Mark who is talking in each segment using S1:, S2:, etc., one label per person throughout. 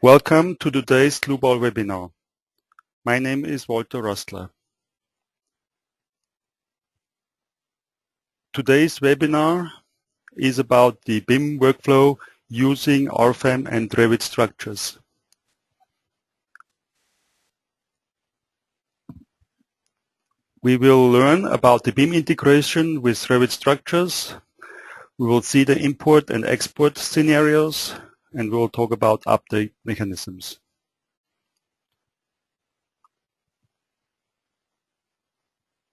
S1: Welcome to today's Dlubal webinar. My name is Walter Rostler. Today's webinar is about the BIM workflow using RFEM and Revit structures. We will learn about the BIM integration with Revit structures. We will see the import and export scenarios, and we will talk about update mechanisms.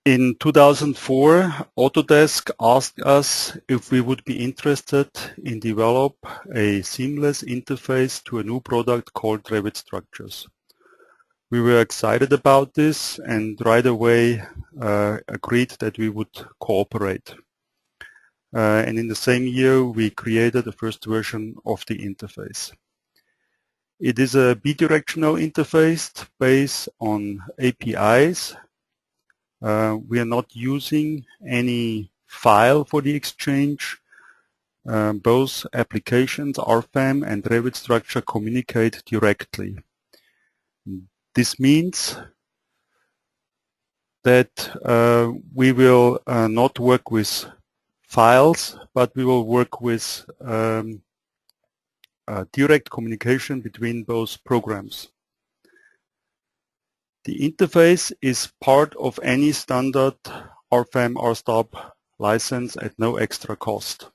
S1: In 2004, Autodesk asked us if we would be interested in develop a seamless interface to a new product called Revit Structures. We were excited about this and right away agreed that we would cooperate. And in the same year, we created the first version of the interface. It is a bidirectional interface based on APIs. We are not using any file for the exchange. Both applications, RFEM and Revit Structure, communicate directly. This means that we will not work with files, but we will work with direct communication between both programs. The interface is part of any standard RFEM RSTOP license at no extra cost.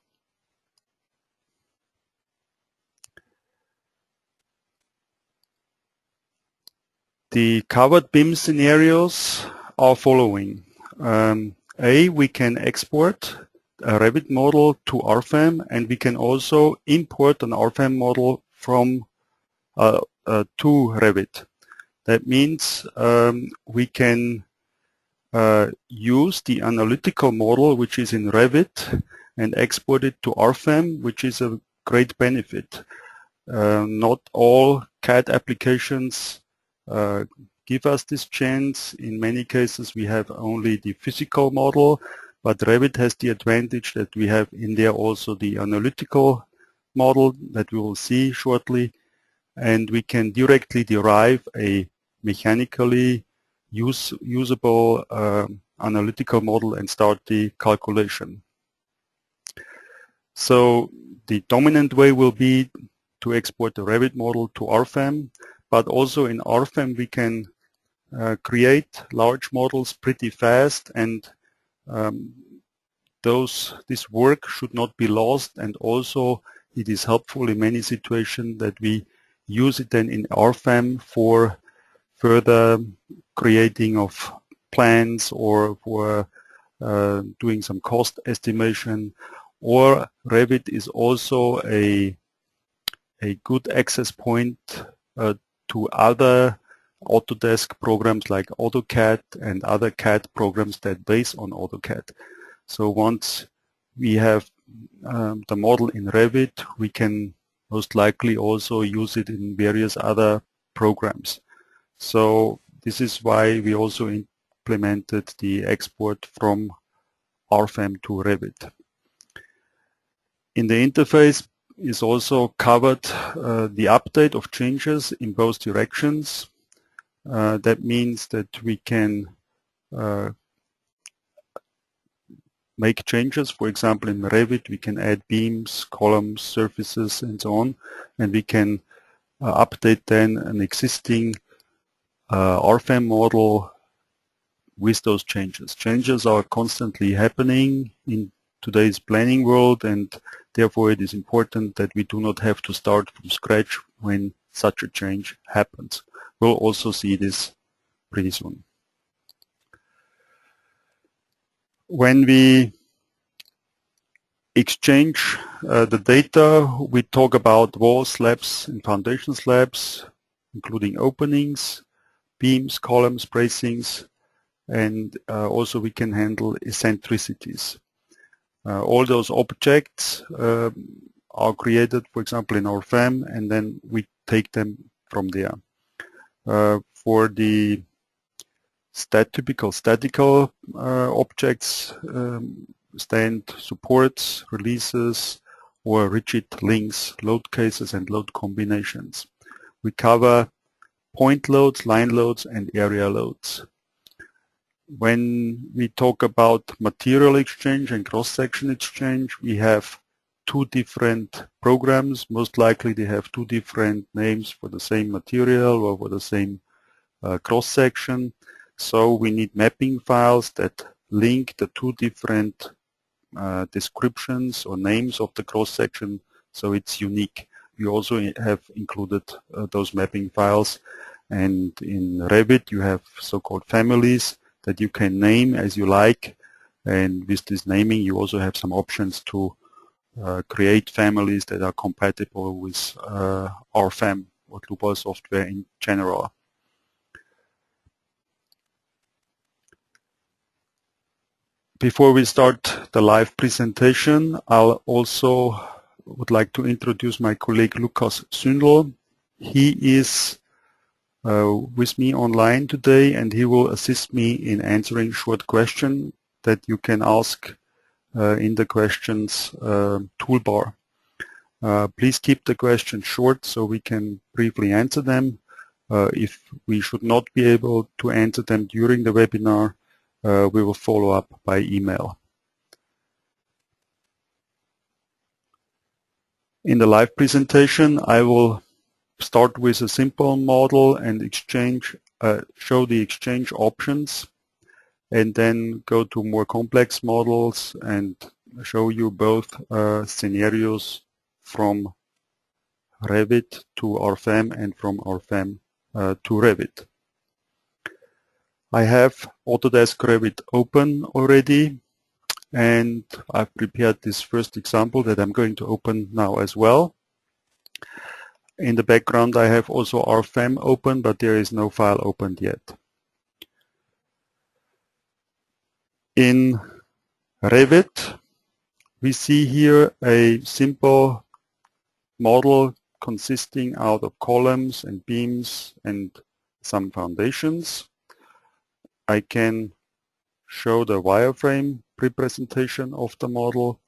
S1: The covered BIM scenarios are following. A, we can export a Revit model to RFEM, and we can also import an RFEM model from to Revit. That means we can use the analytical model which is in Revit and export it to RFEM, which is a great benefit. Not all CAD applications give us this chance. In many cases we have only the physical model, but Revit has the advantage that we have in there also the analytical model that we will see shortly, and we can directly derive a mechanically usable analytical model and start the calculation. So the dominant way will be to export the Revit model to RFEM, but also in RFEM we can create large models pretty fast, and this work should not be lost, and also it is helpful in many situations that we use it then in RFEM for further creating of plans or for doing some cost estimation. Or Revit is also a good access point to other Autodesk programs like AutoCAD and other CAD programs that base on AutoCAD. So once we have the model in Revit, we can most likely also use it in various other programs. So this is why we also implemented the export from RFEM to Revit. In the interface is also covered the update of changes in both directions. That means that we can make changes. For example, in Revit we can add beams, columns, surfaces and so on, and we can update then an existing RFEM model with those changes. Changes are constantly happening in today's planning world, and therefore it is important that we do not have to start from scratch when such a change happens. We'll also see this pretty soon. When we exchange the data, we talk about walls, slabs and foundation slabs, including openings, beams, columns, bracings, and also we can handle eccentricities. All those objects are created, for example, in RFEM, and then we take them from there. For the typical statical objects, stand supports, releases, or rigid links, load cases and load combinations. we cover point loads, line loads, and area loads. When we talk about material exchange and cross-section exchange, we have two different programs. Most likely they have two different names for the same material or for the same cross-section. So we need mapping files that link the two different descriptions or names of the cross-section so it's unique. We also have included those mapping files, and in Revit you have so-called families that you can name as you like, and with this naming you also have some options to create families that are compatible with RFEM or Dlubal software in general. Before we start the live presentation, I'll also would like to introduce my colleague Lukas Sündl. He is with me online today, and he will assist me in answering short questions that you can ask in the questions toolbar. Please keep the questions short so we can briefly answer them. If we should not be able to answer them during the webinar, we will follow up by email. In the live presentation, I will start with a simple model and show the exchange options, and then go to more complex models and show you both scenarios from Revit to RFEM and from RFEM to Revit. I have Autodesk Revit open already, and I've prepared this first example that I'm going to open now as well. In the background I have also RFEM open, but there is no file opened yet. In Revit, we see here a simple model consisting out of columns and beams and some foundations. I can show the wireframe representation of the model,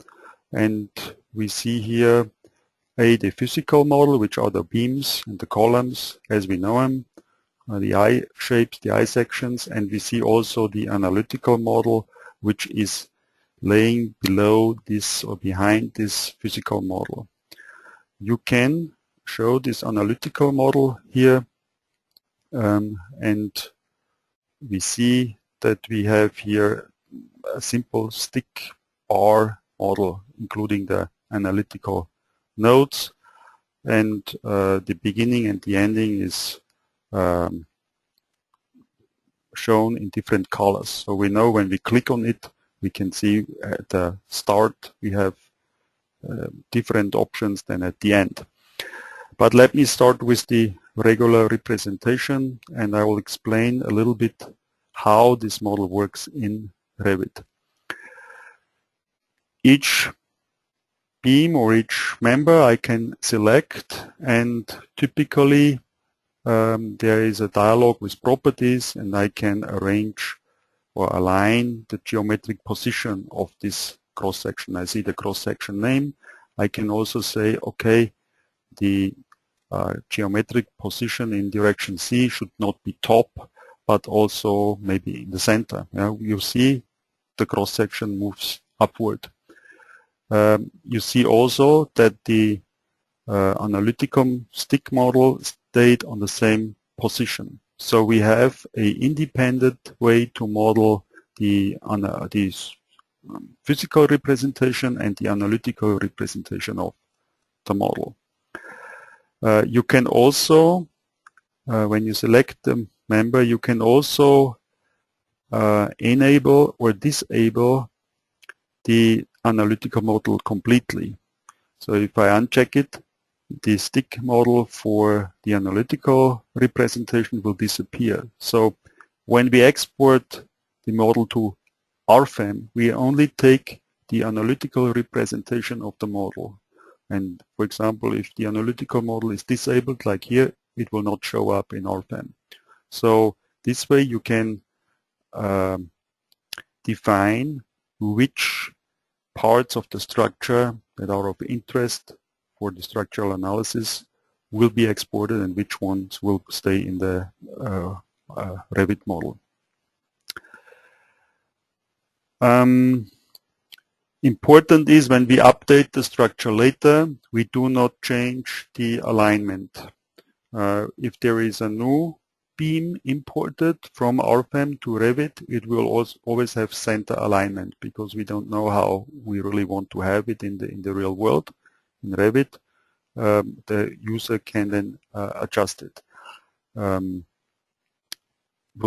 S1: and we see here the physical model, which are the beams and the columns as we know them, the eye shapes, the eye sections, and we see also the analytical model, which is laying below this or behind this physical model. You can show this analytical model here, and we see that we have here a simple stick bar model, including the analytical nodes, and the beginning and the ending is shown in different colors. So we know when we click on it, we can see at the start we have different options than at the end. But let me start with the regular representation, and I will explain a little bit how this model works in Revit. Each beam or each member I can select, and typically there is a dialog with properties, and I can arrange or align the geometric position of this cross-section. I see the cross-section name. I can also say, okay, the geometric position in direction C should not be top, but also maybe in the center. You see the cross-section moves upward. You see also that the analytical stick model stayed on the same position. So we have an independent way to model the physical representation and the analytical representation of the model. You can also, when you select the member, you can also enable or disable the analytical model completely. So if I uncheck it, the stick model for the analytical representation will disappear. So when we export the model to RFEM, we only take the analytical representation of the model. And for example, if the analytical model is disabled, like here, it will not show up in RFEM. So this way you can define which parts of the structure that are of interest for the structural analysis will be exported and which ones will stay in the Revit model. Important is when we update the structure later, we do not change the alignment. If there is a new beam imported from RFEM to Revit, it will also always have center alignment because we don't know how we really want to have it in the real world. In Revit, the user can then adjust it. We'll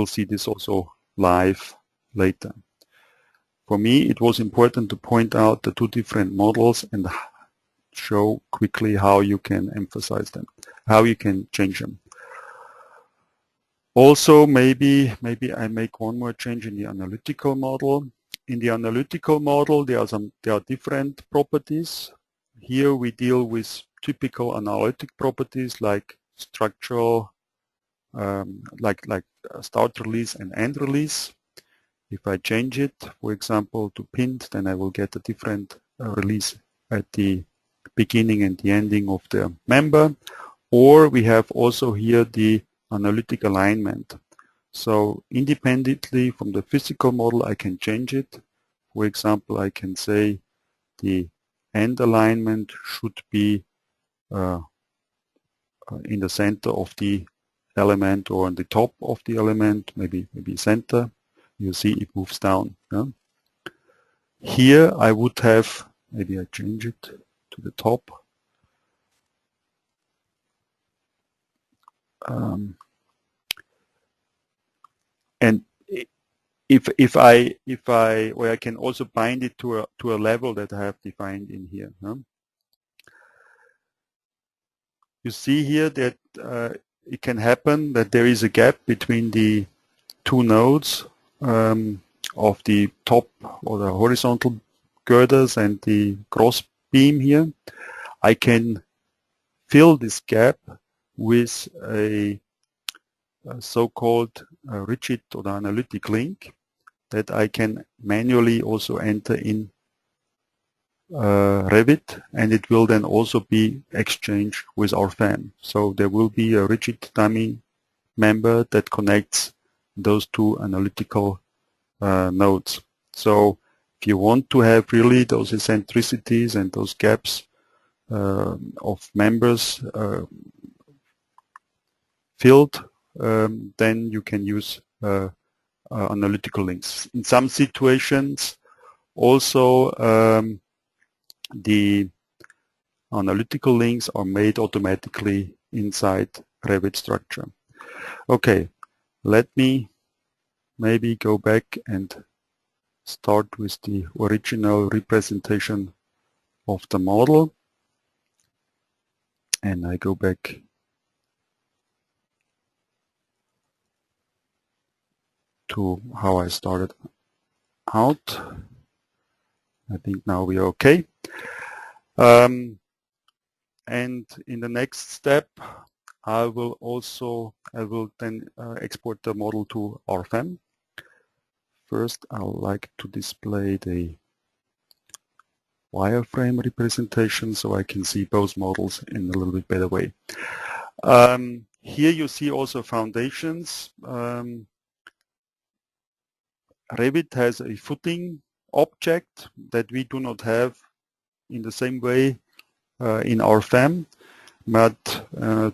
S1: see this also live later. For me, it was important to point out the two different models and show quickly how you can emphasize them, how you can change them. Also, maybe I make one more change in the analytical model. In the analytical model, there are different properties. Here we deal with typical analytic properties like structural, like start release and end release. If I change it, for example, to pinned, then I will get a different release at the beginning and the ending of the member. Or we have also here the analytic alignment. So independently from the physical model, I can change it. For example, I can say the end alignment should be in the center of the element or on the top of the element, maybe center. You see it moves down. Yeah? Here I would have, maybe I change it to the top. And if I can also bind it to a level that I have defined in here. Huh? You see here that it can happen that there is a gap between the two nodes of the top or the horizontal girders and the cross beam here. I can fill this gap with a so-called rigid or the analytic link that I can manually also enter in Revit, and it will then also be exchanged with RFEM. So there will be a rigid dummy member that connects those two analytical nodes. So if you want to have really those eccentricities and those gaps of members filled, then you can use analytical links. In some situations also the analytical links are made automatically inside Revit Structure. Okay, let me maybe go back and start with the original representation of the model, and I go back to how I started out. I think now we are okay. And in the next step, I will then export the model to RFEM. First, I would like to display the wireframe representation so I can see both models in a little bit better way. Here you see also foundations. Revit has a footing object that we do not have in the same way in RFEM, but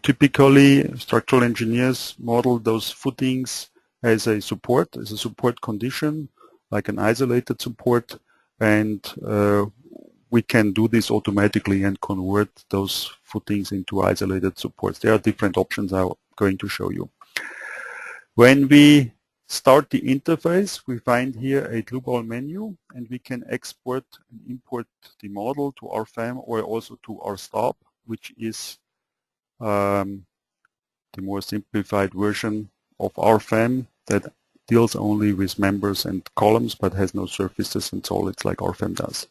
S1: typically structural engineers model those footings as a support condition, like an isolated support, and we can do this automatically and convert those footings into isolated supports. There are different options I'm going to show you. When we start the interface, we find here a Dlubal menu, and we can export and import the model to RFEM or also to RSTAB, which is the more simplified version of RFEM that deals only with members and columns but has no surfaces and solids like RFEM does.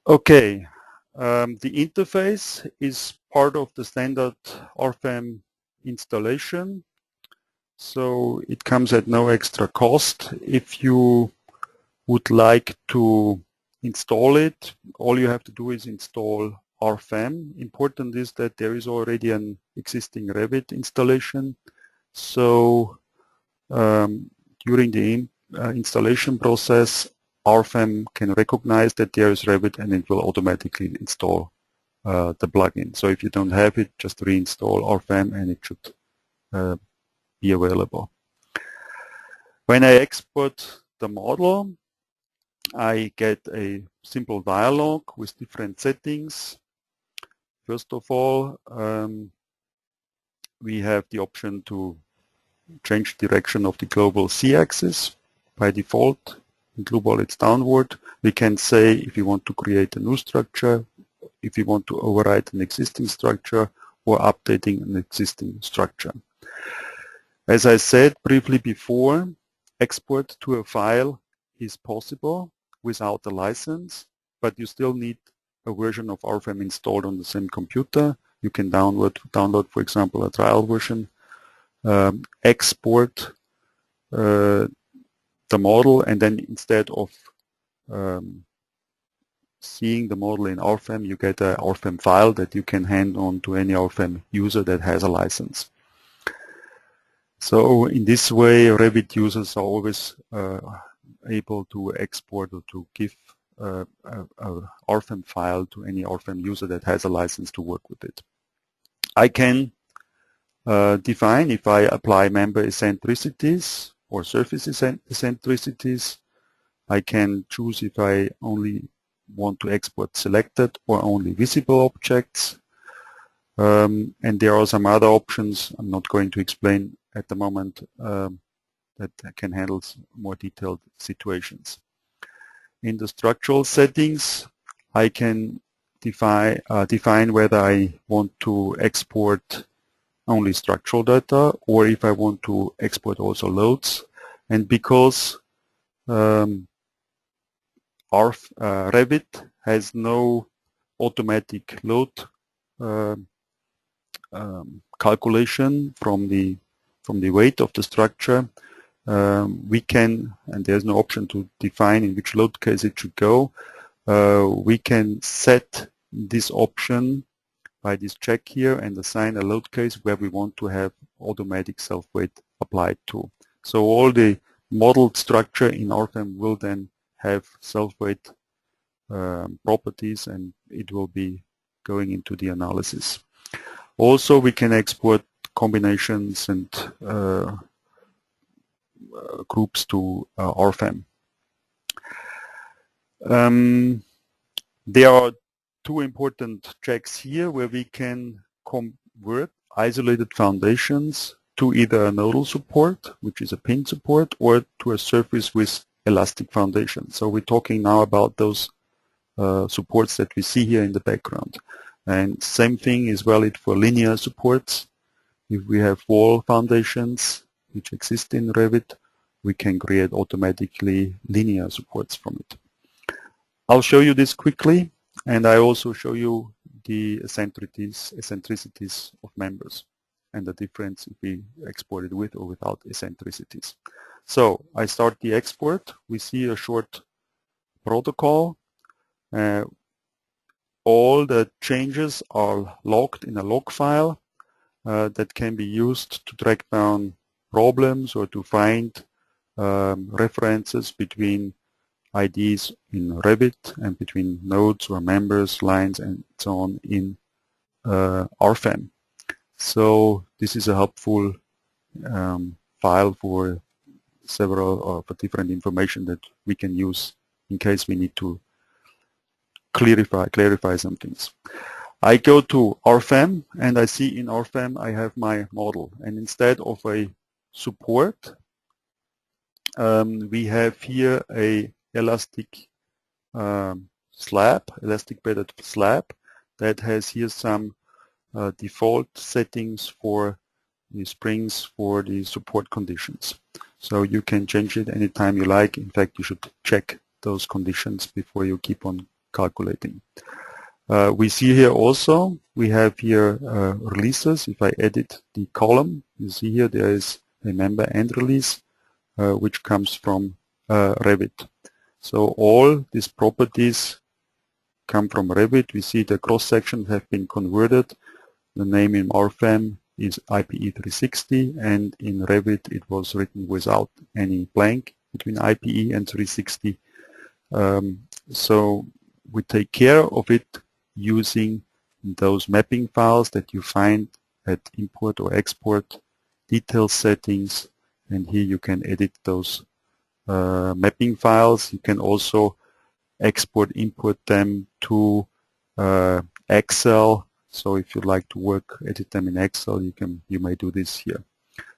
S1: Okay, the interface is part of the standard RFEM installation, so it comes at no extra cost. If you would like to install it, all you have to do is install Rfem, important is that there is already an existing Revit installation. So during the installation process, Rfem can recognize that there is Revit and it will automatically install the plugin. So if you don't have it, just reinstall Rfem and it should be available. When I export the model, I get a simple dialog with different settings. First of all, we have the option to change direction of the global z-axis. By default, in Dlubal it's downward. We can say if you want to create a new structure, if you want to override an existing structure, or updating an existing structure. As I said briefly before, export to a file is possible without a license, but you still need a version of Rfem installed on the same computer. You can download, for example, a trial version, export the model, and then instead of seeing the model in Rfem, you get a Rfem file that you can hand on to any Rfem user that has a license. So in this way, Revit users are always able to export or to give a Rfem file to any Rfem user that has a license to work with it. I can define if I apply member eccentricities or surface eccentricities. I can choose if I only want to export selected or only visible objects. And there are some other options I'm not going to explain at the moment that can handle more detailed situations. In the structural settings, I can define whether I want to export only structural data or if I want to export also loads. And because Revit has no automatic load calculation from the weight of the structure, we can, and there's no option to define in which load case it should go, we can set this option by this check here and assign a load case where we want to have automatic self-weight applied to. So all the modeled structure in Rfem will then have self-weight properties, and it will be going into the analysis. Also, we can export combinations and groups to Rfem. There are two important checks here where we can convert isolated foundations to either a nodal support, which is a pin support, or to a surface with elastic foundation. So we're talking now about those supports that we see here in the background. And same thing is valid for linear supports. If we have wall foundations which exist in Revit, we can create automatically linear supports from it. I'll show you this quickly, and I also show you the eccentricities of members and the difference if we export it with or without eccentricities. So I start the export. We see a short protocol. All the changes are logged in a log file that can be used to track down problems or to find references between IDs in Revit and between nodes or members, lines, and so on in Rfem. So this is a helpful file for several for different information that we can use in case we need to clarify some things. I go to Rfem and I see in Rfem I have my model, and instead of a support we have here a elastic elastic bedded slab that has here some default settings for the springs for the support conditions. So you can change it anytime you like. In fact, you should check those conditions before you keep on calculating. We see here also, we have here releases. If I edit the column, you see here there is a member and release which comes from Revit. So all these properties come from Revit, we see the cross sections have been converted. The name in RFEM is IPE 360, and in Revit it was written without any blank between IPE and 360. So we take care of it using those mapping files that you find at import or export, detail settings, and here you can edit those mapping files. You can also export, import them to Excel. So if you'd like to edit them in Excel, you may do this here.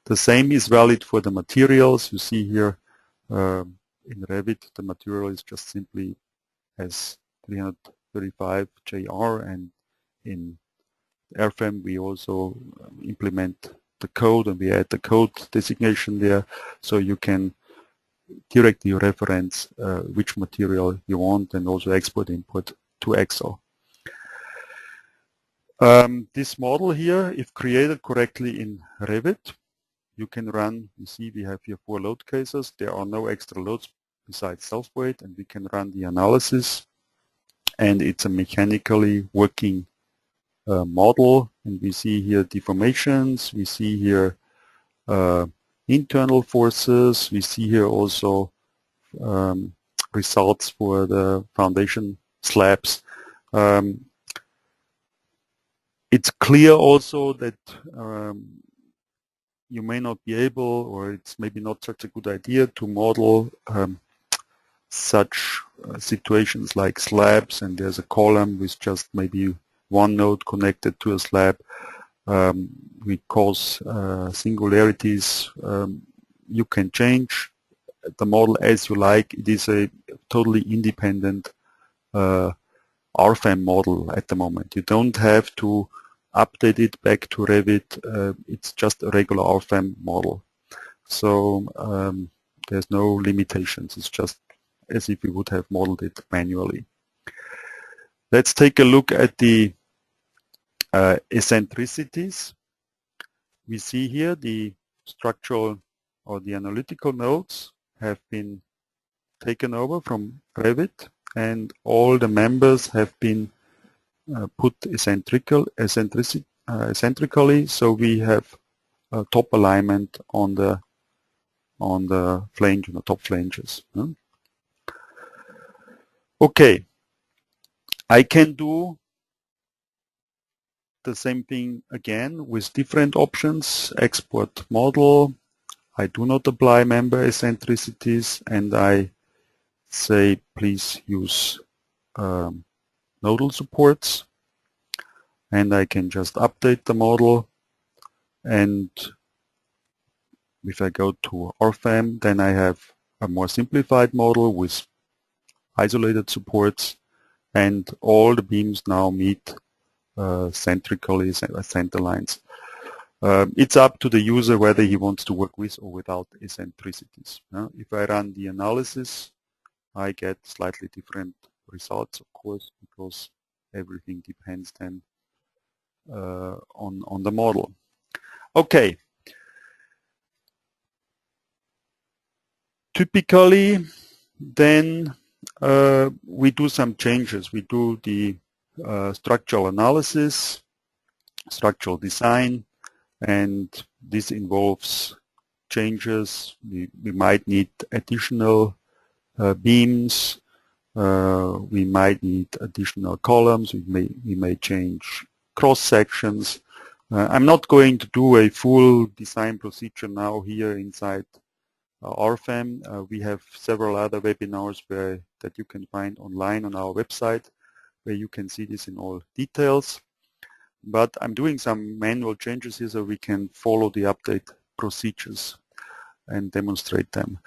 S1: The same is valid for the materials. You see here in Revit, the material is just simply as 335 JR, and in RFEM we also implement the code and we add the code designation there, so you can directly reference which material you want and also export input to Excel. This model here, if created correctly in Revit, you can run, you see we have here 4 load cases. There are no extra loads besides self-weight, and we can run the analysis, and it's a mechanically working model, and we see here deformations, we see here internal forces, we see here also results for the foundation slabs. It's clear also that you may not be able, or it's maybe not such a good idea to model such situations like slabs, and there's a column with just maybe one node connected to a slab. We cause singularities. You can change the model as you like. It is a totally independent RFEM model at the moment. You don't have to update it back to Revit. It's just a regular RFEM model. So there's no limitations. It's just as if we would have modeled it manually. Let's take a look at the eccentricities. We see here the structural or the analytical nodes have been taken over from Revit, and all the members have been put eccentrically, so we have top alignment on the flange, on the top flanges. Okay, I can do the same thing again with different options. Export model. I do not apply member eccentricities, and I say please use nodal supports, and I can just update the model. And if I go to RFEM, then I have a more simplified model with isolated supports, and all the beams now meet centrically, center lines. It's up to the user whether he wants to work with or without eccentricities. If I run the analysis, I get slightly different results, of course, because everything depends then on the model. Okay. Typically, then we do some changes. We do the structural analysis, structural design, and this involves changes. We might need additional beams. We might need additional columns. We may change cross sections. I'm not going to do a full design procedure now here inside RFEM. We have several other webinars that you can find online on our website, where you can see this in all details. But I'm doing some manual changes here so we can follow the update procedures and demonstrate them.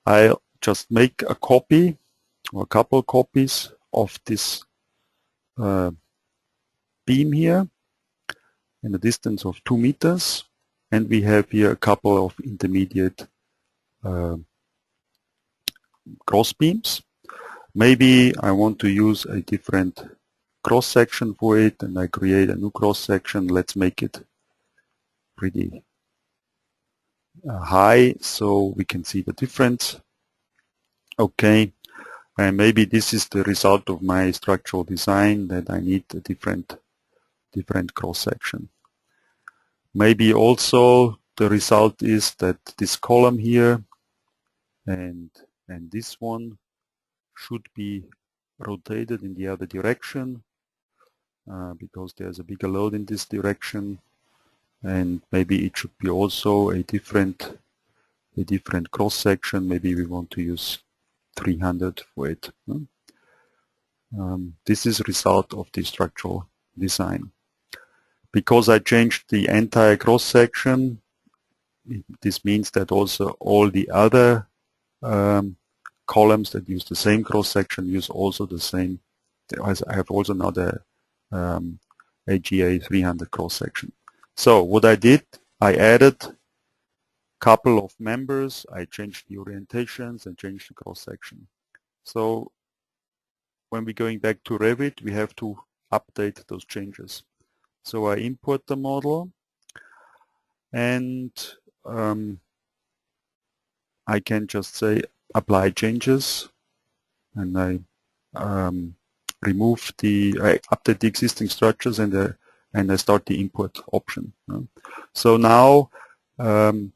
S1: I'll just make a copy or a couple of copies of this beam here in a distance of 2 meters, and we have here a couple of intermediate cross beams. Maybe I want to use a different cross section for it, and I create a new cross section. Let's make it pretty high so we can see the difference. Okay, And maybe this is the result of my structural design, that I need a different cross-section. Maybe also the result is that this column here and this one should be rotated in the other direction because there's a bigger load in this direction, and maybe it should be also a different cross-section. Maybe we want to use 300 for it. This is a result of the structural design. Because I changed the entire cross-section, this means that also all the other columns that use the same cross-section use also the same. I have also now the AGA 300 cross-section. So what I did, I added a couple of members, I changed the orientations and changed the cross-section. So when we're going back to Revit, we have to update those changes. So I import the model, and I can just say apply changes, and I remove I update the existing structures, and I start the import option. So now Revit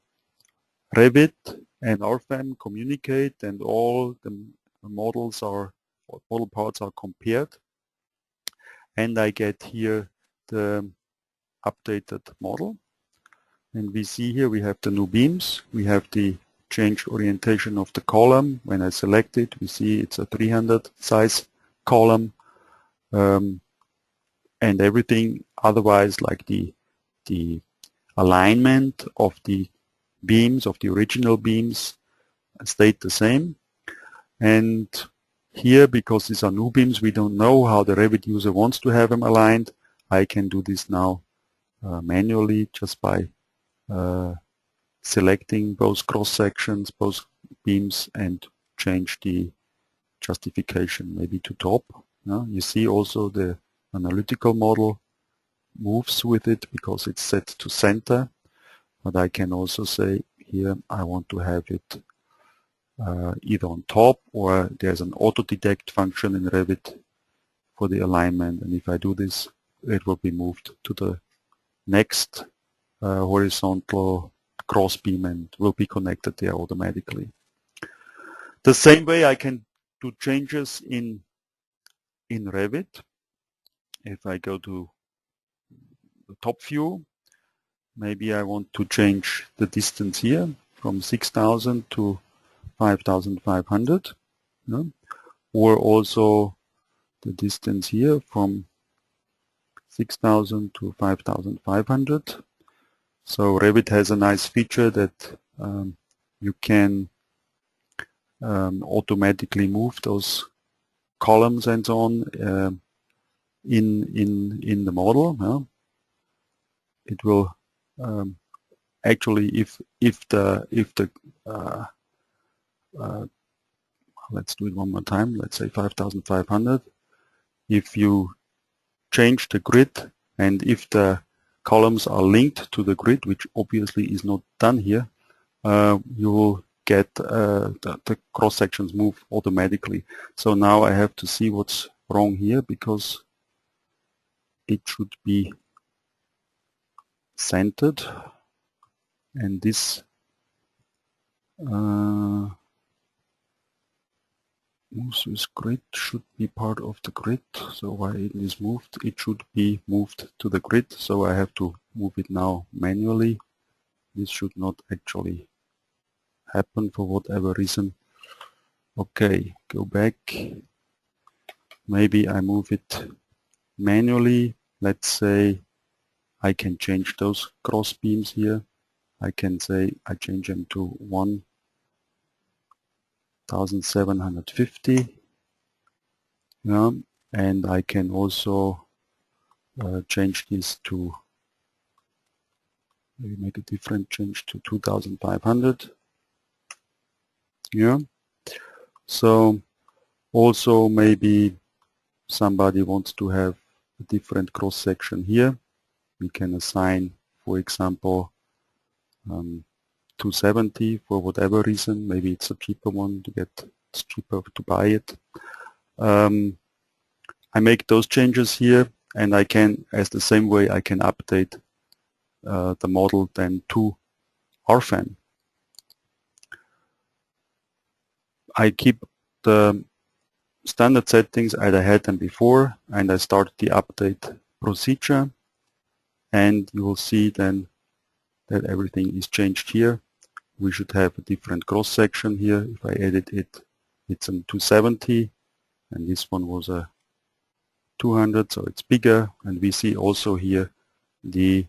S1: and Rfem communicate, and all the model parts are compared, and I get here the updated model. And we see here we have the new beams, we have the change orientation of the column. When I select it, we see it's a 300 size column, and everything otherwise, like the alignment of the beams, of the original beams, stayed the same. And here, because these are new beams, we don't know how the Revit user wants to have them aligned. I can do this now manually, just by selecting both cross sections, both beams, and change the justification maybe to top. You see also the analytical model moves with it because it's set to center, but I can also say here I want to have it either on top, or there's an auto detect function in Revit for the alignment, and if I do this, it will be moved to the next horizontal cross beam and will be connected there automatically. The same way I can do changes in Revit. If I go to the top view, maybe I want to change the distance here from 6,000 to 5,500, or also the distance here from 6,000 to 5,500. So Revit has a nice feature that you can automatically move those columns and so on in the model. It will actually, if the let's do it one more time. Let's say 5,500. If you change the grid, and if the columns are linked to the grid, which obviously is not done here, you will get the cross sections move automatically. So now I have to see what's wrong here, because it should be centered, and this moves with grid should be part of the grid. So why it is moved? It should be moved to the grid, so I have to move it now manually. This should not actually happen for whatever reason. Okay, go back. Maybe I move it manually. Let's say I can change those cross beams here. I can say I change them to 1,750. And I can also change this to, maybe make a different change to 2,500. So also maybe somebody wants to have a different cross section here. We can assign, for example, 270 for whatever reason. Maybe it's a cheaper one to get it's cheaper to buy it. I make those changes here, and I can, as the same way, I can update the model then to Rfem. I keep the standard settings as I had them before, and I start the update procedure, and you will see then that everything is changed here. We should have a different cross section here. If I edit it, it's a 270, and this one was a 200, so it's bigger. And we see also here the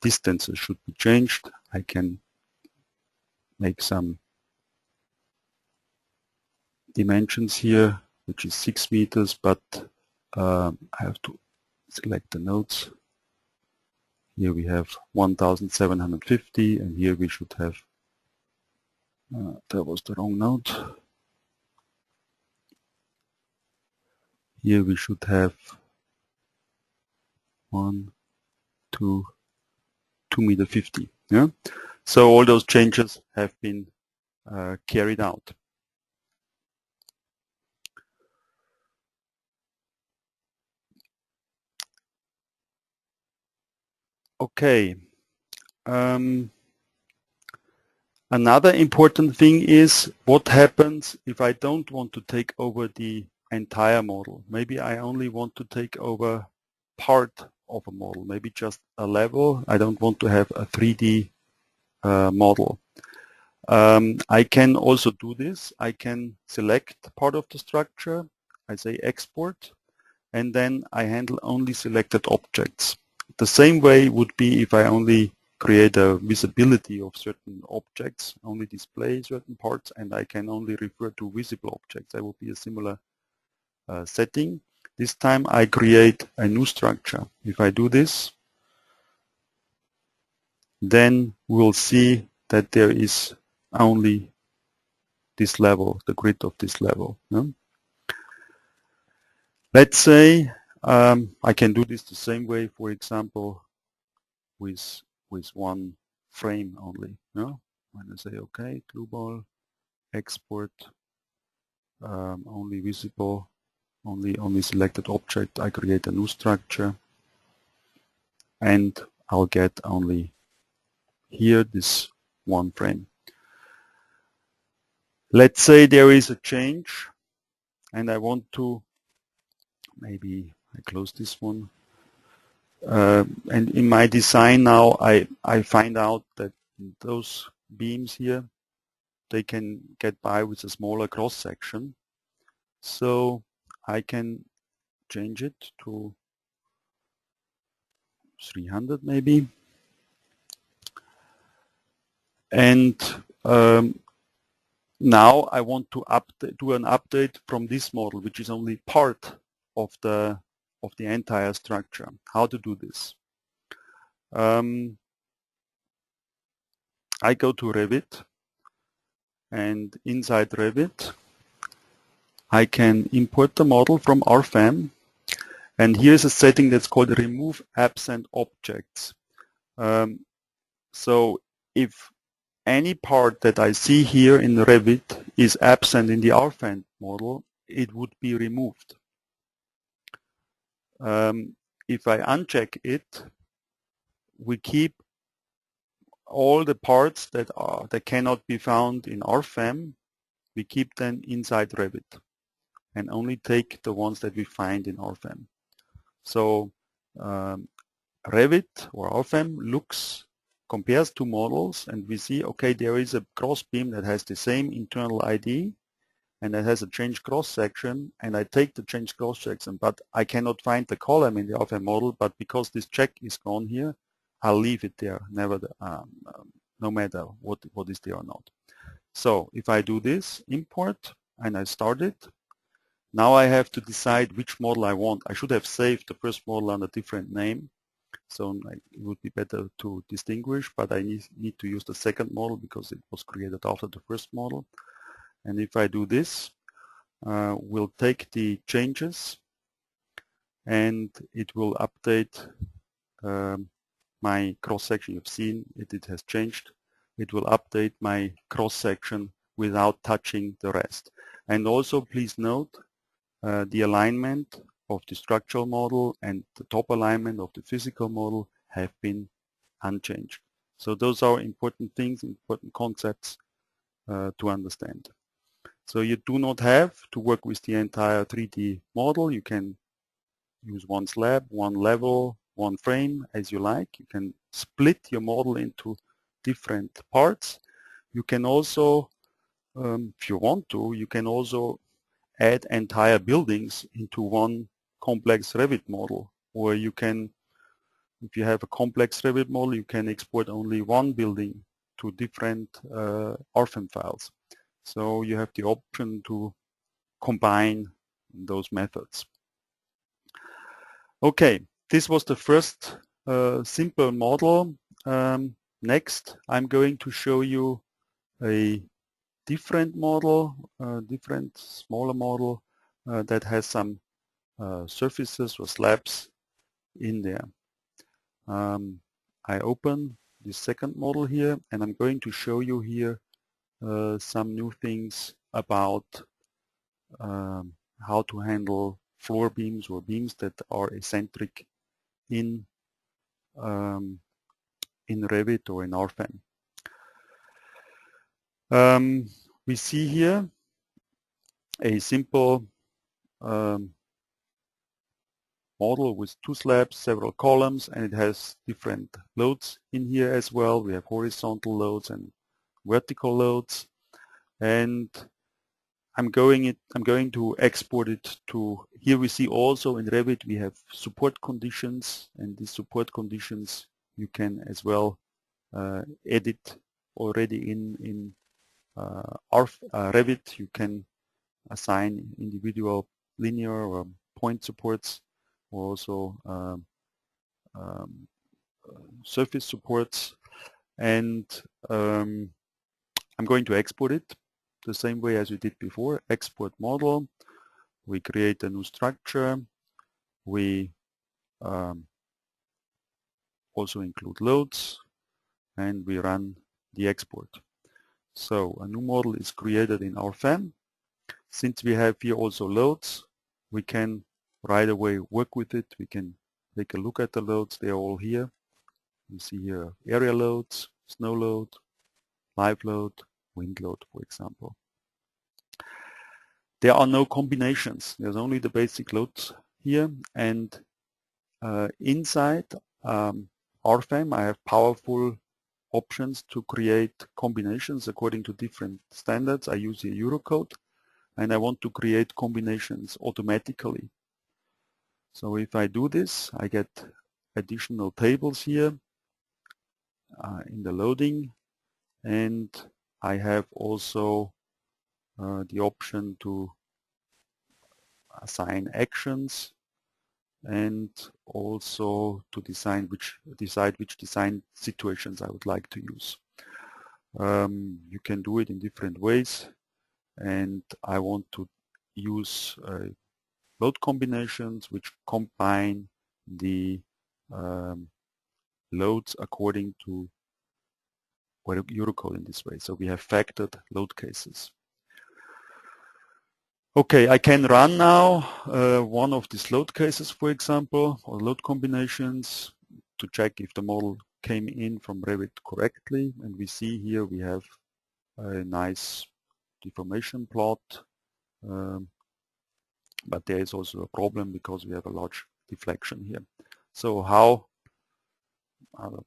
S1: distances should be changed. I can make some dimensions here, which is 6 meters, but I have to select the nodes. Here we have 1750, and here we should have, that was the wrong node. Here we should have 2 meter 50. Yeah? So all those changes have been carried out. Okay. Another important thing is what happens if I don't want to take over the entire model. Maybe I only want to take over part of a model, maybe just a level. I don't want to have a 3D model. I can also do this. I can select part of the structure. I say export, and then I handle only selected objects. The same way would be if I only create a visibility of certain objects, only display certain parts, and I can only refer to visible objects. That would be a similar setting. This time I create a new structure. If I do this, then we'll see that there is only this level, the grid of this level. No? Let's say I can do this the same way, for example, with one frame only. No? When I say OK, global, export, only visible, only selected object, I create a new structure, and I'll get only here this one frame. Let's say there is a change, and I want to, maybe I close this one. And in my design now, I find out that those beams here, they can get by with a smaller cross section. So I can change it to 300 maybe. And now I want to do an update from this model, which is only part of the entire structure. How to do this? I go to Revit, and inside Revit I can import the model from Rfem, and here's a setting that's called Remove Absent Objects. So if any part that I see here in Revit is absent in the Rfem model, it would be removed. If I uncheck it, we keep all the parts that cannot be found in Rfem. We keep them inside Revit and only take the ones that we find in Rfem. So Revit or Rfem compares two models, and we see, okay, there is a cross beam that has the same internal ID and that has a changed cross section, and I take the changed cross section, but I cannot find the column in the Rfem model, but because this check is gone here, I'll leave it there, no matter what is there or not. So if I do this, import, and I start it, now I have to decide which model I want. I should have saved the first model under a different name, so it would be better to distinguish, but I need to use the second model because it was created after the first model. And if I do this, we'll take the changes, and it will update my cross-section. You've seen it has changed. It will update my cross-section without touching the rest. And also please note the alignment of the structural model and the top alignment of the physical model have been unchanged. So those are important things, important concepts to understand. So you do not have to work with the entire 3D model. You can use one slab, one level, one frame as you like. You can split your model into different parts. You can also, if you want to, you can also add entire buildings into one complex Revit model. Or you can, if you have a complex Revit model, you can export only one building to different RFEM files. So you have the option to combine those methods. Okay, this was the first simple model. Next, I'm going to show you a different model, different smaller model that has some surfaces or slabs in there. I open the second model here, and I'm going to show you here some new things about how to handle floor beams or beams that are eccentric in Revit or in RFEM. We see here a simple model with two slabs, several columns, and it has different loads in here as well. We have horizontal loads and vertical loads, and I'm going to export it to, here we see also in Revit we have support conditions, and these support conditions you can as well edit already in Revit. You can assign individual linear or point supports, or also surface supports, and I'm going to export it the same way as we did before. Export model, we create a new structure, we also include loads, and we run the export. So a new model is created in RFEM. Since we have here also loads, we can right away work with it. We can take a look at the loads. They're all here. You see here area loads, snow load, live load, wind load, for example. There are no combinations. There's only the basic loads here, and inside RFEM I have powerful options to create combinations according to different standards. I use here Eurocode, and I want to create combinations automatically. So if I do this, I get additional tables here in the loading, and I have also the option to assign actions, and also to decide which design situations I would like to use. You can do it in different ways, and I want to use load combinations which combine the loads according to Eurocode in this way. So we have factored load cases. Okay, I can run now one of these load cases, for example, or load combinations, to check if the model came in from Revit correctly. And we see here we have a nice deformation plot, but there is also a problem because we have a large deflection here. So how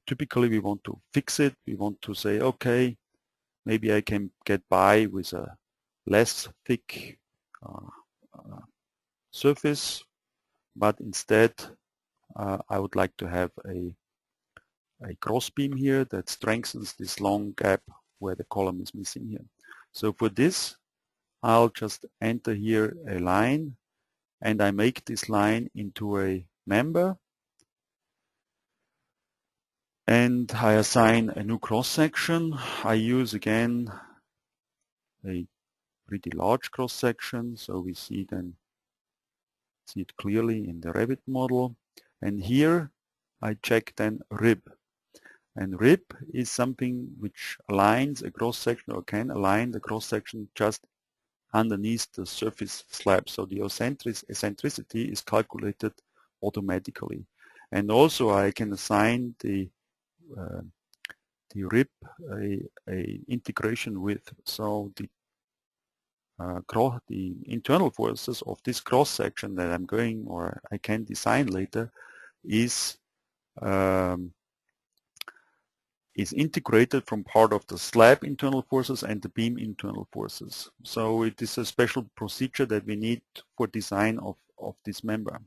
S1: typically we want to fix it? We want to say, okay, maybe I can get by with a less thick surface, but instead I would like to have a cross beam here that strengthens this long gap where the column is missing here. So for this I'll just enter here a line, and I make this line into a member, and I assign a new cross section. I use again a pretty large cross section, so we see it clearly in the Revit model. And here I check then rib, And RIP is something which aligns a cross section or can align the cross section just underneath the surface slab. So the eccentricity is calculated automatically. And also I can assign the RIP a integration width. So the internal forces of this cross section that I'm going or I can design later is integrated from part of the slab internal forces and the beam internal forces. So it is a special procedure that we need for design of this member.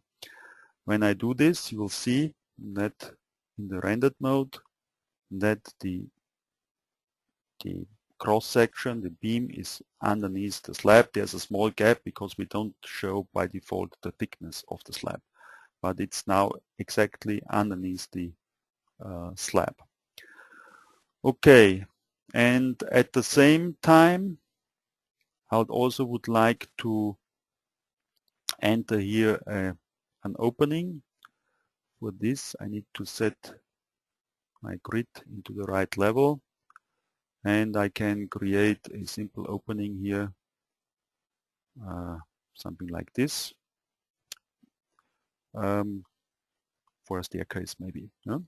S1: When I do this, you will see that in the rendered mode that the cross section, the beam is underneath the slab. There's a small gap because we don't show by default the thickness of the slab, but it's now exactly underneath the slab. Okay, and at the same time I also would like to enter here an opening. For this I need to set my grid into the right level, and I can create a simple opening here, something like this, for a staircase maybe. Yeah?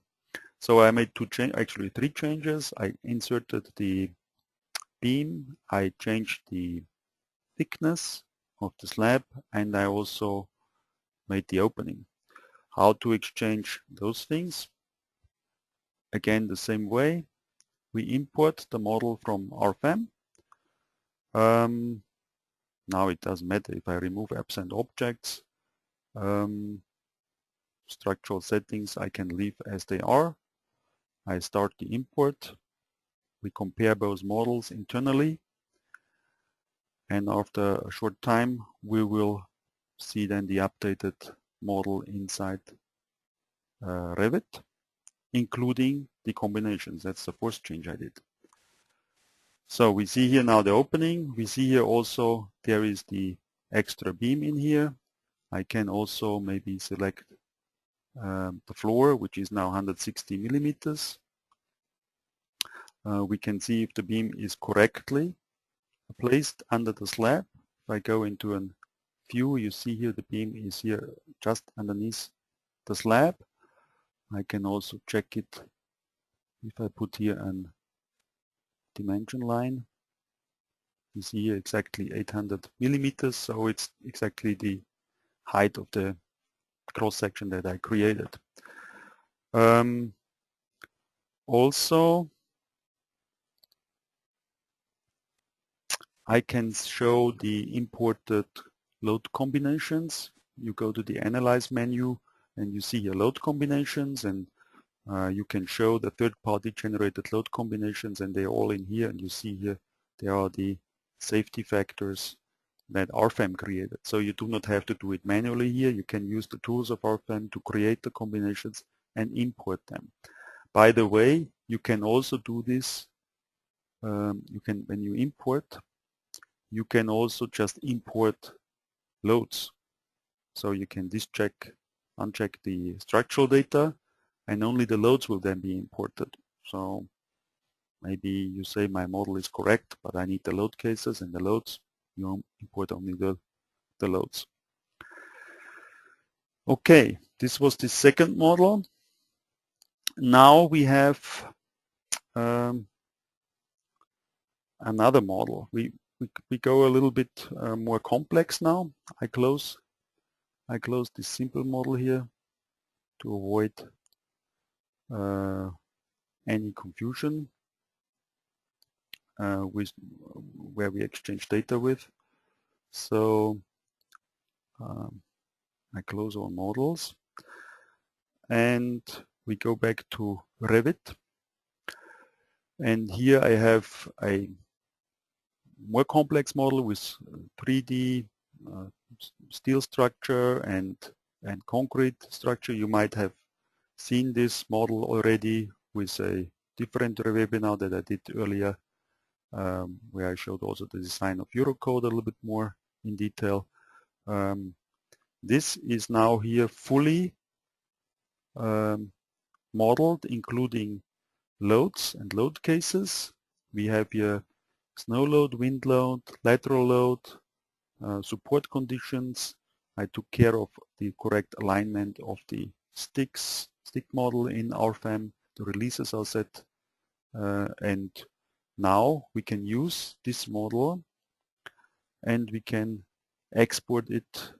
S1: So I made actually three changes. I inserted the beam, I changed the thickness of the slab, and I also made the opening. How to exchange those things? Again, the same way. We import the model from RFEM. Now it doesn't matter if I remove absent objects. Structural settings I can leave as they are. I start the import. We compare both models internally, and after a short time we will see then the updated model inside Revit, including the combinations. That's the first change I did. So we see here now the opening. We see here also there is the extra beam in here. I can also maybe select the floor, which is now 160 millimeters. We can see if the beam is correctly placed under the slab. If I go into a view, you see here the beam is here just underneath the slab. I can also check it if I put here a dimension line. You see here exactly 800 millimeters, so it's exactly the height of the cross section that I created. Also, I can show the imported load combinations. You go to the Analyze menu and you see your load combinations, and you can show the third-party generated load combinations, and they're all in here, and you see here there are the safety factors that RFEM created. So you do not have to do it manually here. You can use the tools of RFEM to create the combinations and import them. By the way, you can also do this. When you import, you can also just import loads. So you can uncheck the structural data, and only the loads will then be imported. So maybe you say my model is correct, but I need the load cases and the loads. You import only the loads. Okay, this was the second model. Now we have another model. We go a little bit more complex now. I close this simple model here to avoid any confusion with where we exchange data with. So I close all models and we go back to Revit, and here I have a more complex model with 3D steel structure and concrete structure. You might have seen this model already with a different webinar that I did earlier, where I showed also the design of Eurocode a little bit more in detail. This is now here fully modeled, including loads and load cases. We have here snow load, wind load, lateral load, support conditions. I took care of the correct alignment of the stick model in RFEM. The releases are set, and now we can use this model and we can export it.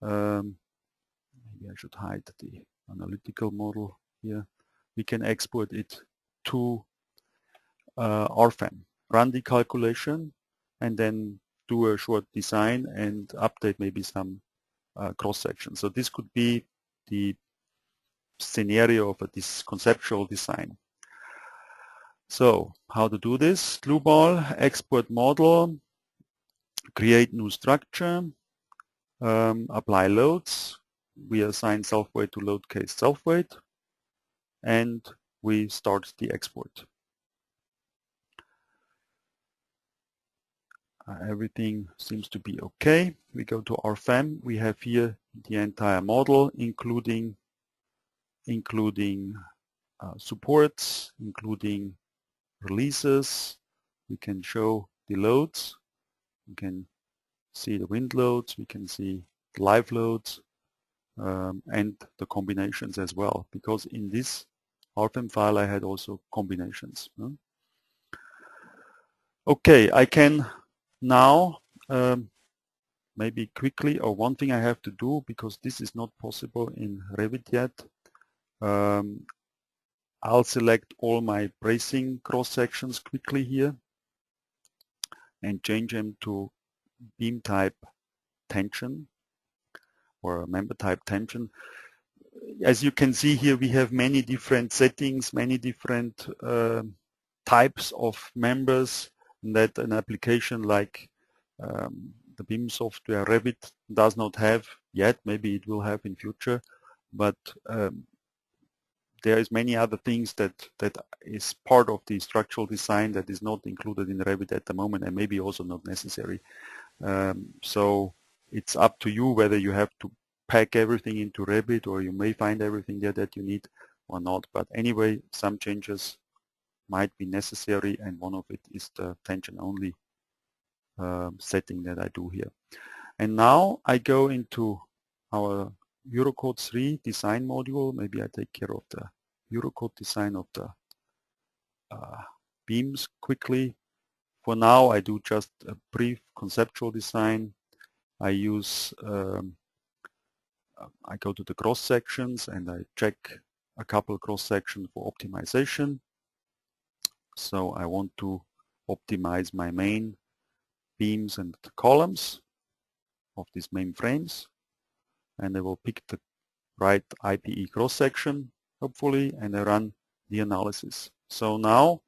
S1: Maybe I should hide the analytical model here. We can export it to RFEM, run the calculation, and then do a short design and update maybe some cross-section. So this could be the scenario of this conceptual design. So how to do this? Dlubal, export model, create new structure, apply loads. We assign self-weight to load case self-weight, and we start the export. Everything seems to be okay. We go to RFEM. We have here the entire model, including supports, including releases. We can show the loads. We can see the wind loads. We can see the live loads, and the combinations as well, because in this RFEM file I had also combinations. Okay, I can now maybe quickly, or one thing I have to do, because this is not possible in Revit yet, I'll select all my bracing cross sections quickly here and change them to beam type tension or member type tension. As you can see here, we have many different settings, many different types of members that an application like the BIM software Revit does not have yet. Maybe it will have in future, but there is many other things that is part of the structural design that is not included in Revit at the moment, and maybe also not necessary. So it's up to you whether you have to pack everything into Revit, or you may find everything there that you need or not. But anyway, some changes might be necessary, and one of it is the tension only setting that I do here. And now I go into our Eurocode 3 design module. Maybe I take care of the Eurocode design of the beams quickly. For now, I do just a brief conceptual design. I use, I go to the cross sections and I check a couple cross sections for optimization. So I want to optimize my main beams and columns of these main frames, and I will pick the right IPE cross section, hopefully, and I run the analysis. So now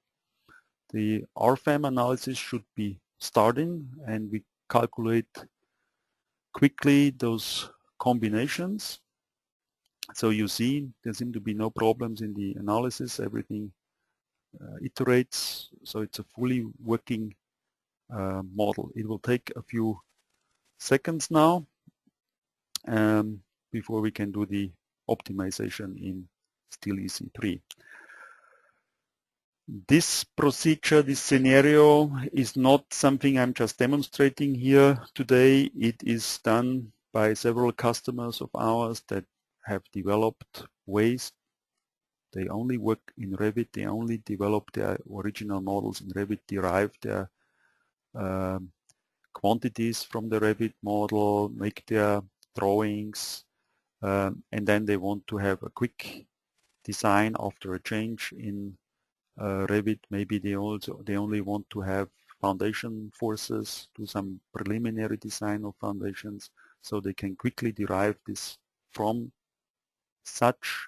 S1: the Rfm analysis should be starting, and we calculate quickly those combinations. So you see there seem to be no problems in the analysis. Everything iterates, so it's a fully working model. It will take a few seconds now before we can do the optimization in SteelEC3. This procedure, this scenario is not something I'm just demonstrating here today. It is done by several customers of ours that have developed ways. They only work in Revit, they only develop their original models in Revit, derive their quantities from the Revit model, make their drawings, and then they want to have a quick design after a change in Revit. Maybe they only want to have foundation forces, do some preliminary design of foundations, so they can quickly derive this from such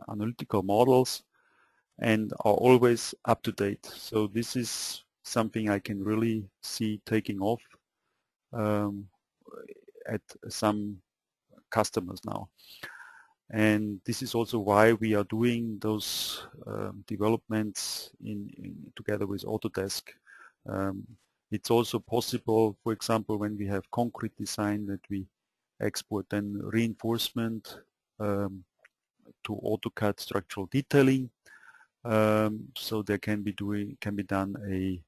S1: analytical models and are always up to date. So this is something I can really see taking off at some customers now. And this is also why we are doing those developments together with Autodesk. It's also possible, for example, when we have concrete design, that we export then reinforcement to AutoCAD structural detailing. So there can be done a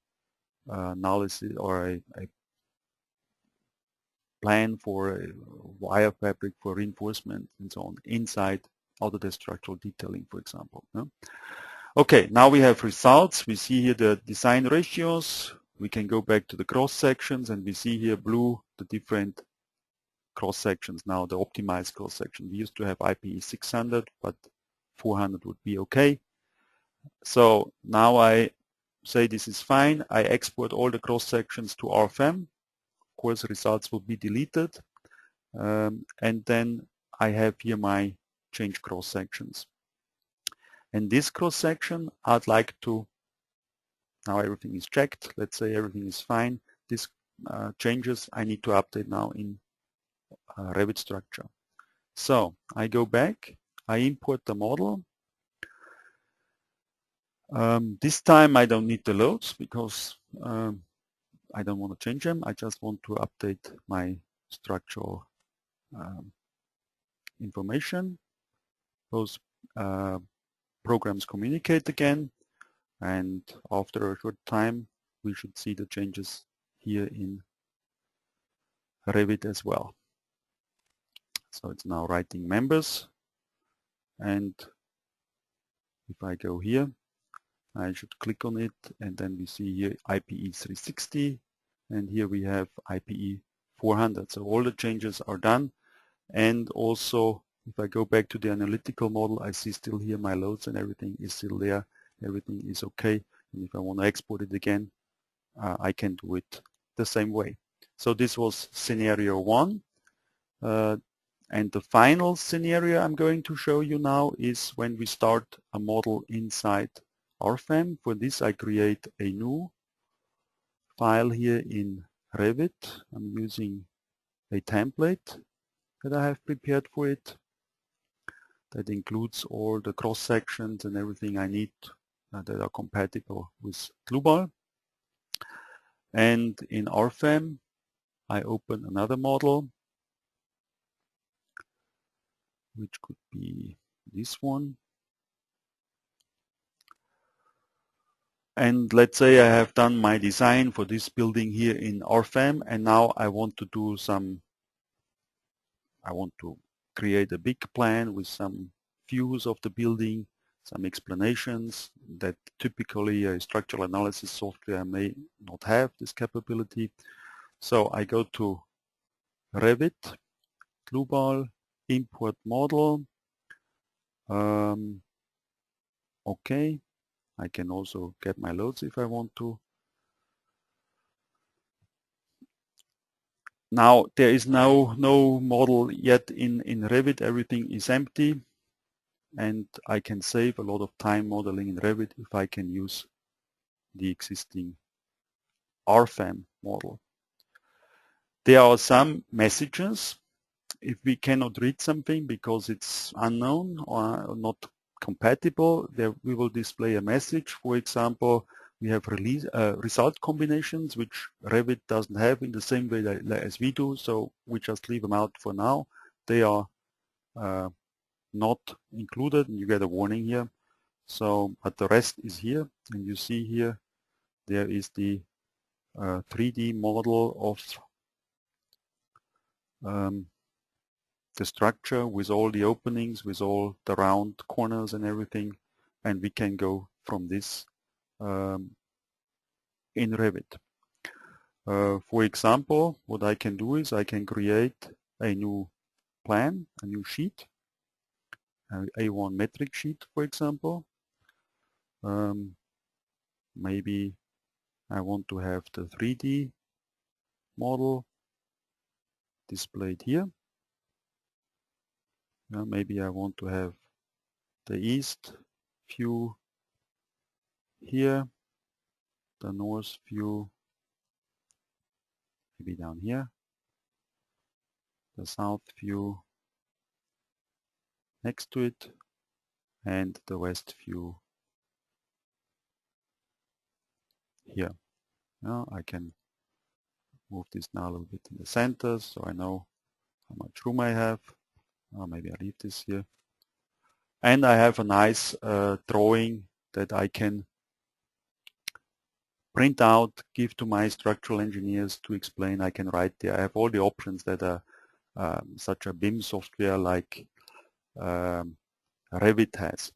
S1: analysis or a plan for a wire fabric for reinforcement and so on inside Autodesk structural detailing, for example. No? Okay, now we have results. We see here the design ratios. We can go back to the cross sections and we see here blue the different cross sections. Now the optimized cross section. We used to have IPE 600, but 400 would be okay. So now I say this is fine. I export all the cross sections to RFEM. Of course, results will be deleted. And then I have here my change cross sections. And this cross section, I'd like to, now everything is checked. Let's say everything is fine. These changes I need to update now in Revit Structure. So I go back, I import the model. This time I don't need the loads because I don't want to change them. I just want to update my structural information. Those programs communicate again, and after a short time we should see the changes here in Revit as well. So it's now writing members, and if I go here I should click on it, and then we see here IPE 360, and here we have IPE 400. So all the changes are done, and also if I go back to the analytical model, I see still here my loads and everything is still there. Everything is okay, and if I want to export it again, I can do it the same way. So this was scenario 1. And the final scenario I'm going to show you now is when we start a model inside RFEM. For this I create a new file here in Revit. I'm using a template that I have prepared for it. That includes all the cross sections and everything I need that are compatible with Dlubal. And in RFEM I open another model, which could be this one. And let's say I have done my design for this building here in RFEM, and now I want to do I want to create a big plan with some views of the building, some explanations that typically a structural analysis software may not have this capability. So I go to Revit, Dlubal, import model. Okay, I can also get my loads if I want to. Now there is no model yet in Revit. Everything is empty, and I can save a lot of time modeling in Revit if I can use the existing RFEM model. There are some messages if we cannot read something because it's unknown or not compatible. There we will display a message. For example, we have result combinations which Revit doesn't have in the same way as we do, so we just leave them out for now. They are not included, and you get a warning here. So, but the rest is here, and you see here there is the 3D model of the structure with all the openings, with all the round corners and everything, and we can go from this in Revit. For example, what I can do is I can create a new plan, a new sheet, A1 metric sheet, for example. Maybe I want to have the 3D model displayed here. Maybe I want to have the east view here, the north view maybe down here, the south view next to it, and the west view here. Now I can move this now a little bit in the center so I know how much room I have. Maybe I leave this here. And I have a nice drawing that I can print out, give to my structural engineers to explain. I can write there. I have all the options that such a BIM software like Revit has.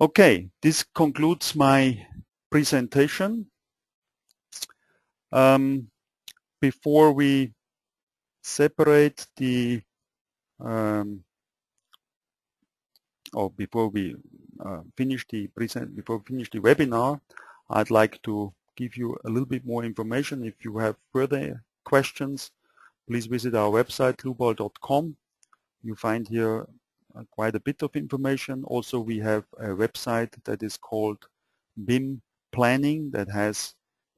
S1: Okay, this concludes my presentation. Before we separate the before we finish the webinar, I'd like to give you a little bit more information. If you have further questions, please visit our website dlubal.com. You find here quite a bit of information. Also, we have a website that is called BIM Planning that has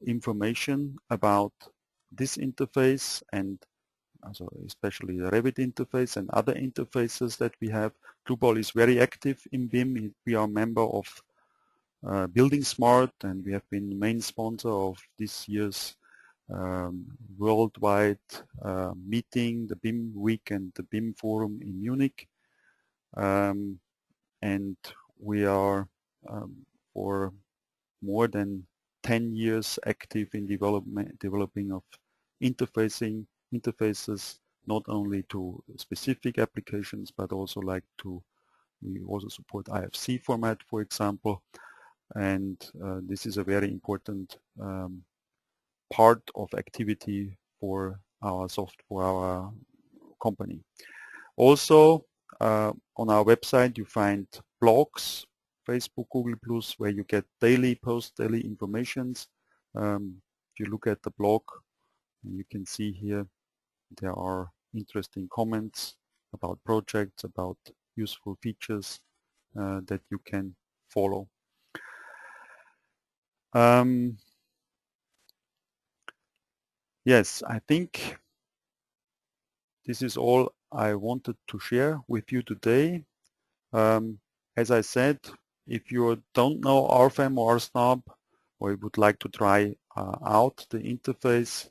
S1: information about this interface and also especially the Revit interface and other interfaces that we have. Dlubal is very active in BIM. We are a member of Building Smart, and we have been the main sponsor of this year's worldwide meeting, the BIM Week and the BIM Forum in Munich. And we are for more than 10 years active in developing of interfaces, not only to specific applications, but also we also support IFC format, for example. And this is a very important part of activity for our company. Also, on our website you find blogs, Facebook, Google+, where you get daily informations. If you look at the blog, you can see here there are interesting comments about projects, about useful features that you can follow. Yes, I think this is all I wanted to share with you today. As I said, if you don't know RFEM or RSNOB, or you would like to try out the interface,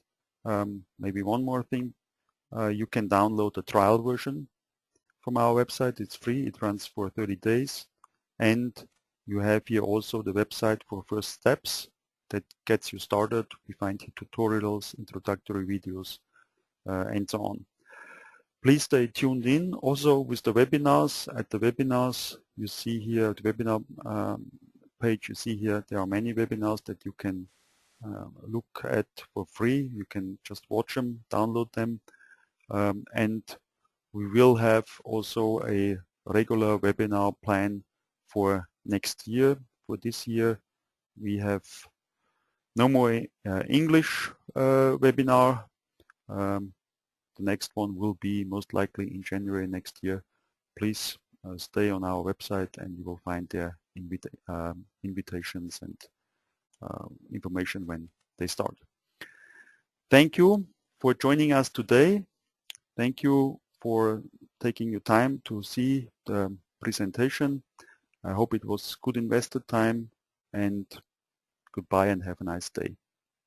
S1: maybe one more thing, you can download the trial version from our website. It's free, it runs for 30 days. And you have here also the website for first steps that gets you started. We find here tutorials, introductory videos, and so on. Please stay tuned in also with the webinars. At the webinars, you see here the webinar page, you see here there are many webinars that you can look at for free. You can just watch them, download them, and we will have also a regular webinar plan for next year. For this year, we have no more English webinar. The next one will be most likely in January next year. Please stay on our website and you will find their invitations and information when they start. Thank you for joining us today. Thank you for taking your time to see the presentation. I hope it was good invested time, and goodbye and have a nice day.